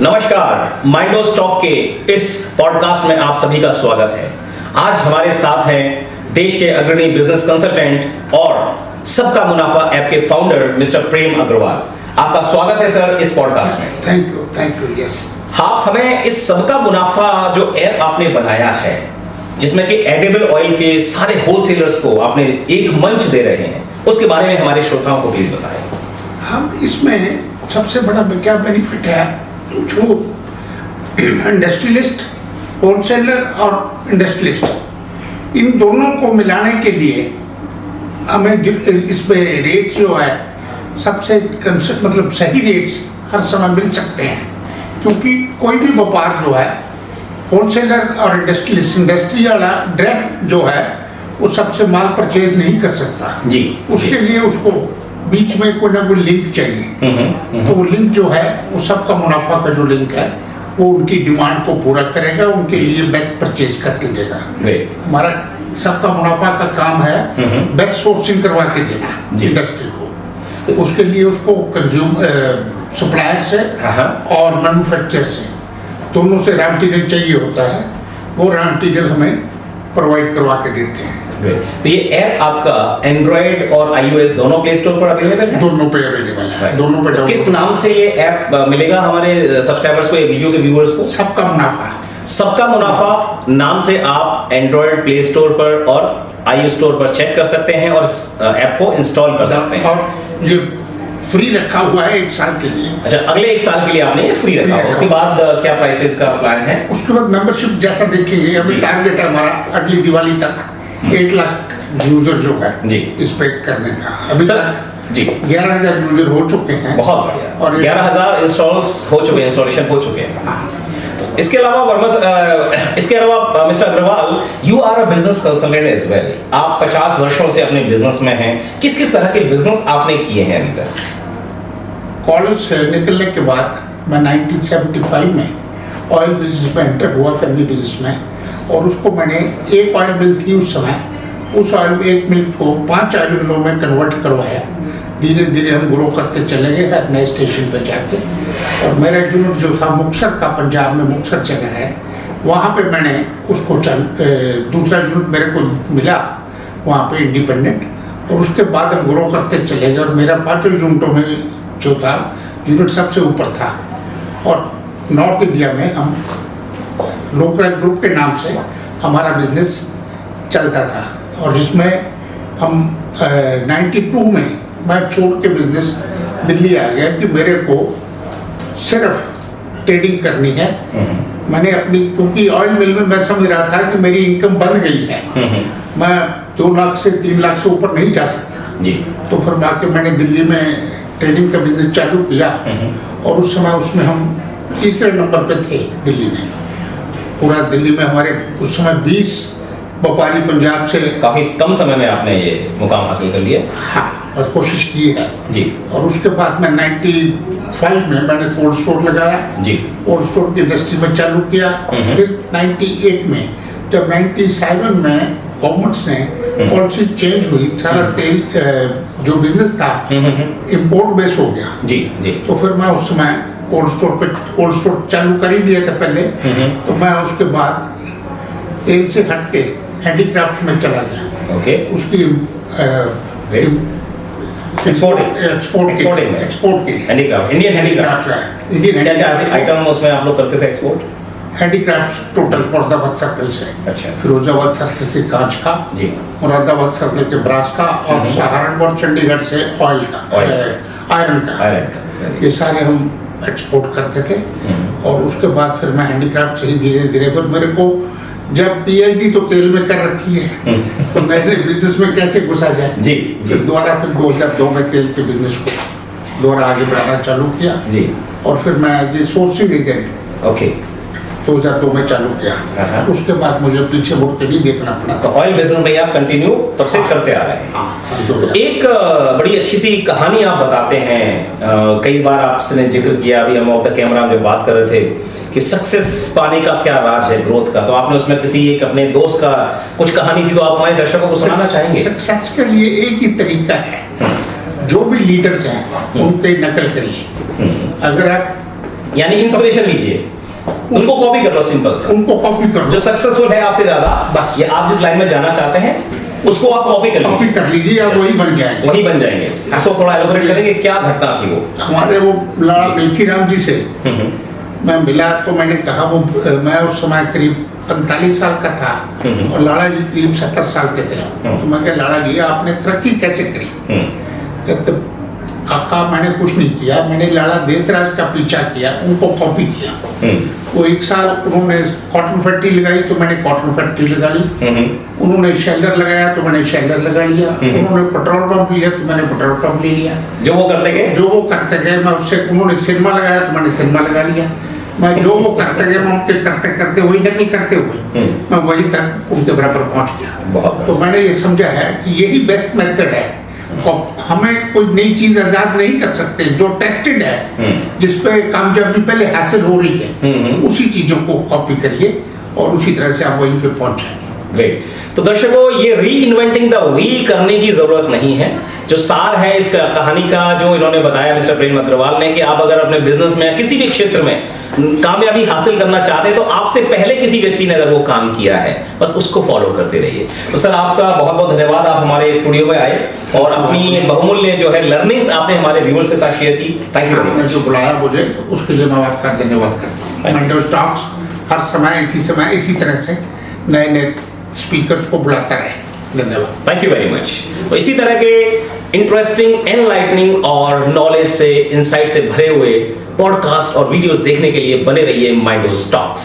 नमस्कार, माइंडो स्टॉक के इस पॉडकास्ट में आप सभी का स्वागत है। आज हमारे साथ हैं देश के अग्रणी बिजनेस कंसल्टेंट और सबका मुनाफा ऐप के फाउंडर मिस्टर प्रेम अग्रवाल। आपका स्वागत है सर इस पॉडकास्ट में। Thank you. यस, आप हमें इस सबका मुनाफा जो ऐप आपने बनाया है, जिसमें कि एडिबल ऑयल के सारे होलसेलर्स को आपने एक मंच दे रहे हैं, उसके बारे में हमारे श्रोताओं को प्लीज बताएं। हम इसमें सबसे बड़ा क्या बेनिफिट है, जो इंडस्ट्रियलिस्ट, होलसेलर और इंडस्ट्रियलिस्ट, इन दोनों को मिलाने के लिए हमें इसमें रेट्स जो है सबसे मतलब सही रेट्स हर समय मिल सकते हैं, क्योंकि कोई भी व्यापार जो है होलसेलर और इंडस्ट्रियलिस्ट, इंडस्ट्री वाला डायरेक्ट जो है वो सबसे माल परचेज नहीं कर सकता जी। उसके लिए उसको बीच में कोई ना कोई लिंक चाहिए। तो वो लिंक जो है वो सबका मुनाफा का जो लिंक है वो उनकी डिमांड को पूरा करेगा, उनके लिए बेस्ट परचेज करके देगा। हमारा सबका मुनाफा का काम है बेस्ट सोर्सिंग करवा के देना इंडस्ट्री को। तो उसके लिए उसको सप्लायर से और मैन्युफैक्चरर से दोनों से रॉ मटेरियल चाहिए होता है, वो रॉ मटेरियल हमें प्रोवाइड करवा के देते हैं। तो ये ऐप आपका एंड्रॉइड और iOS दोनों प्ले स्टोर पर अवेलेबल है? दोनों पे अवेलेबल है, दोनों पे। किस नाम से ये ऐप मिलेगा हमारे सब्सक्राइबर्स को, ये वीडियो के व्यूअर्स को? सबका मुनाफा। सबका मुनाफा नाम से आप एंड्रॉइड प्ले स्टोर पर और iOS स्टोर पर चेक कर सकते हैं और ऐप को इंस्टॉल कर सकते हैं। और ये फ्री रखा हुआ है 1 साल के लिए। अच्छा, अगले 1 साल के लिए आपने ये फ्री रखा हुआ। उसके बाद क्या प्राइसेस का प्लान है? उसके बाद मेंबरशिप जैसा देखेंगे, अभी टारगेट है हमारा अगली दिवाली तक 1 लाख यूजर जो है जी इस पे करने का। अभी तक जी 11,000 यूजर हो चुके हैं। बहुत बढ़िया। और 11,000 इंस्टॉलेशन हो चुके हैं। इसके अलावा mister Agarwal, you are a business consultant as well. आप 50 वर्षों से अपने बिजनेस में हैं। किस किस तरह के बिजनेस आपने किए हैं अभी तक? कॉलेज से निकलने के बाद मैं 1975 में ऑयल बिजनेस में एंटर हुआ, फैमिली बिजनेस में। और उसको मैंने एक ऑयल मिल थी उस समय, उस ऑयल एक मिल को 5 ऑयल मिलों में कन्वर्ट करवाया। धीरे धीरे हम ग्रो करते चले गए हर नए स्टेशन पे जाके। और मेरा यूनिट जो था मुक्तसर का, पंजाब में मुक्तसर जगह है, वहाँ पे मैंने उसको दूसरा यूनिट मेरे को मिला वहाँ पे इंडिपेंडेंट। और उसके बाद हम ग्रो करते चले गए और मेरा 5 यूनिटों में जो था यूनिट सबसे ऊपर था। और नॉर्थ इंडिया में हम लोकराज ग्रुप के नाम से हमारा बिजनेस चलता था, और जिसमें हम 92 में मैं छोड़ के बिजनेस दिल्ली आ गया कि मेरे को सिर्फ ट्रेडिंग करनी है। मैंने अपनी, क्योंकि ऑयल मिल में मैं समझ रहा था कि मेरी इनकम बन गई है, मैं 2 लाख से 3 लाख से ऊपर नहीं जा सकता जी। तो फिर बाकी मैंने दिल्ली में ट्रेडिंग का बिजनेस चालू किया। और उस समय उसमें हम तीसरे नंबर पे थे दिल्ली में। पूरा दिल्ली में हमारे उस समय 20 व्यापारी पंजाब से। काफी कम समय में आपने ये मुकाम हासिल कर लिया। हाँ, और कोशिश की है जी। और उसके बाद मैं 95 में मैंने कोल्ड स्टोर लगाया जी। कोल्ड स्टोर की इंडस्ट्री में चालू किया। फिर 98 में, जब 97 में गवर्नमेंट ने पॉलिसी चेंज हुई, सारा तेल जो बिजनेस था इंपोर्ट बेस हो गया जी जी। तो फिर मैं उस समय कोल्ड स्टोर चालू कर ही दिया था पहले। तो मैं उसके बाद तेल से हट के हैंडीक्राफ्ट में चला गया। ओके। उसकी एक्सपोर्ट की हैंडीक्राफ्ट, इंडियन हैंडीक्राफ्ट इंडियन क्या आइटम उसमें आप लोग करते थे export? Handicraft total Moradabad circle से, अच्छा, फिरोजाबाद सर्कल से कांच का जी, मुरादाबाद सर्कल के ब्रास का, और सहारनपुर चंडीगढ़ से ऑयल का, आयरन का। ये सारे हम एक्सपोर्ट करते थे। और उसके बाद फिर मैं हैंडीक्राफ्ट से ही धीरे धीरे, पर मेरे को जब पीएचडी तो तेल में कर रखी है तो नए बिजनेस में कैसे घुसा जाए जी। फिर दोबारा 2002 में तेल के बिजनेस को दोबारा आगे बढ़ाना चालू किया जी। और फिर मैं as a sourcing agent okay 2002 में चालू किया। उसके बाद मुझे पीछे मुड़ के नहीं देखना पड़ा। तो ऑयल बिजनेस में आप कंटिन्यू तब से करते आ रहे हैं। तो एक बड़ी अच्छी सी कहानी आप बताते हैं, कई बार आपने जिक्र किया, अभी हम ऑफ द कैमरा में बात कर रहे थे कि सक्सेस पाने का क्या राज है ग्रोथ का। तो आपने उसमें किसी एक अपने दोस्त का कुछ कहानी थी, तो आप हमारे दर्शकों को सुनाना चाहेंगे? सक्सेस के लिए एक ही तरीका है, जो भी लीडर्स हैं उनकी नकल करिए। अगर आप यानी इंस्पिरेशन लीजिए, उनको कॉपी कर लो, सिंपल सा। उनको कॉपी करो, जो सक्सेसफुल है आपसे ज्यादा, बस। या आप जिस लाइन में जाना चाहते हैं उसको आप कॉपी कर कॉपी लीजिए, कर लीजिए, आप वही बन जाएंगे। वही बन जाएंगे। इसको थोड़ा एलोबरेट करेंगे, क्या घटना थी वो? हमारे वो लाला बेखीराम जी से हम्म, मैं मिला तो मैंने कहा वो मैं उस समय करीब 45 साल का था और लाला जी करीब 70 साल के थे। तो मैं कहा लाला जी आपने तरक्की कैसे करी? कहते काका मैंने कुछ नहीं किया, मैंने लाला देशराज का पीछा किया, उनको कॉपी किया। वो एक साल उन्होंने कॉटन फैक्ट्री लगाई तो मैंने कॉटन फैक्ट्री लगा ली, उन्होंने शेल्डर लगाया तो मैंने शेल्डर लगा लिया, उन्होंने पेट्रोल पंप लिया तो मैंने पेट्रोल पंप ले लिया। जो वो करते गए मैं उससे, उन्होंने सिनेमा लगाया तो मैंने सिनेमा लगा लिया। मैं जो वो करते गए मैं उनके करते करते वही नहीं करते हुए मैं वहीं तक उनके बराबर पहुंच गया। बहुत तो मैंने ये समझा है कि यही बेस्ट मेथड है। हमें कोई नई चीज आजाद नहीं कर सकते, जो टेस्टेड है, जिसपे कामयाबी पहले हासिल हो रही है, उसी चीजों को कॉपी करिए और उसी तरह से आप वहीं पे पहुंच जाएंगे। ग्रेट। तो दर्शकों, ये री इन्वेंटिंग द व्हील करने की जरूरत नहीं है। जो सार है इस कहानी का, जो इन्होंने बताया मिस्टर प्रेम अग्रवाल ने, कि आप अगर अपने बिजनेस में या किसी भी क्षेत्र में कामयाबी हासिल करना चाहते हैं तो आपसे पहले किसी व्यक्ति ने अगर वो काम किया है, बस उसको फॉलो करते रहिए। तो सर आपका बहुत बहुत धन्यवाद, आप हमारे स्टूडियो में आए और अपनी बहुमूल्य जो है लर्निंग्स आपने हमारे व्यूअर्स के साथ शेयर की। Thank you. आपने जो बुलाया मुझे उसके लिए मैं आपका धन्यवाद करता हूँ। मेंटोस टॉक्स हर समय इसी तरह से नए नए स्पीकर्स को बुलाता रहे। धन्यवाद। Thank you very much. तो इसी तरह के इंटरेस्टिंग, एनलाइटनिंग और नॉलेज से, इंसाइट से भरे हुए पॉडकास्ट और वीडियोस देखने के लिए बने रहिए माइंडोस टॉक्स।